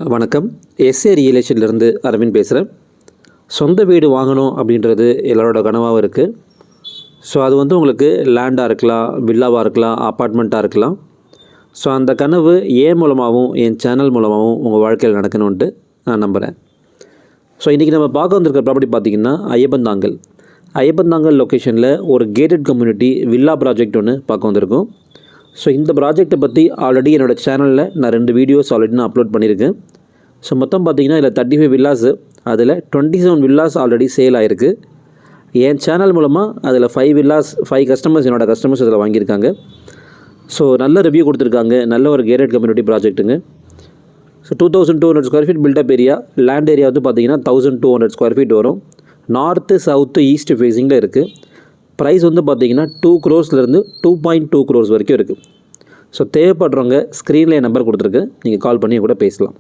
வணக்கம். S A real எஸ்டேட்லேருந்து Aravind பேசுகிறேன். சொந்த வீடு வாங்கணும் அப்படின்றது எல்லாரோட கனவாகவும் இருக்குது. ஸோ அது உங்களுக்கு லேண்டாக இருக்கலாம், வில்லாவாக இருக்கலாம், அப்பார்ட்மெண்ட்டாக இருக்கலாம். ஸோ அந்த கனவு என் மூலமாகவும் என் சேனல் மூலமாகவும் உங்கள் வாழ்க்கையில் நடக்கணுன்ட்டு நான் நம்புகிறேன். ஸோ இன்றைக்கி நம்ம பார்க்க வந்திருக்கிற ப்ராப்பர்ட்டி பார்த்திங்கன்னா ஐயப்பந்தாங்கல் லொக்கேஷனில் ஒரு கேட்டட் கம்யூனிட்டி வில்லா ப்ராஜெக்ட் ஒன்று பார்க்க வந்திருக்கோம். ஸோ இந்த ப்ராஜெக்ட்டை பற்றி ஆல்ரெடி என்னோடய சேனலில் நான் 2 வீடியோஸ் ஆல்ரெடி நான் அப்லோட் பண்ணியிருக்கேன். ஸோ மொத்தம் பார்த்திங்கன்னா இதில் 35 வில்லாஸு, அதில் 27 வில்லாஸ் ஆல்ரெடி சேல் ஆகிருக்கு. என் சேனல் மூலமாக அதில் 5 வில்லாஸ் 5 கஸ்டமர்ஸ் என்னோடய கஸ்டமர்ஸ் அதில் வாங்கியிருக்காங்க. ஸோ நல்ல ரிவ்யூ கொடுத்துருக்காங்க. நல்ல ஒரு கேட்டட் கம்யூனிட்டி ப்ராஜெக்ட்டுங்க. So 2200 square feet built up area, land area பார்த்திங்கன்னா 1200 ஸ்கொயர் ஃபீட் வரும். நார்த்து சவுத்து ஈஸ்ட் ஃபேஸிங்கில் இருக்குது. ப்ரைஸ் பார்த்திங்கன்னா 2 crores-லேருந்து 2.2 crores வரைக்கும் இருக்குது. ஸோ தேவைப்படுறவங்க ஸ்க்ரீனில் என் நம்பர் கொடுத்துருக்கு, நீங்கள் கால் பண்ணி கூட பேசலாம்.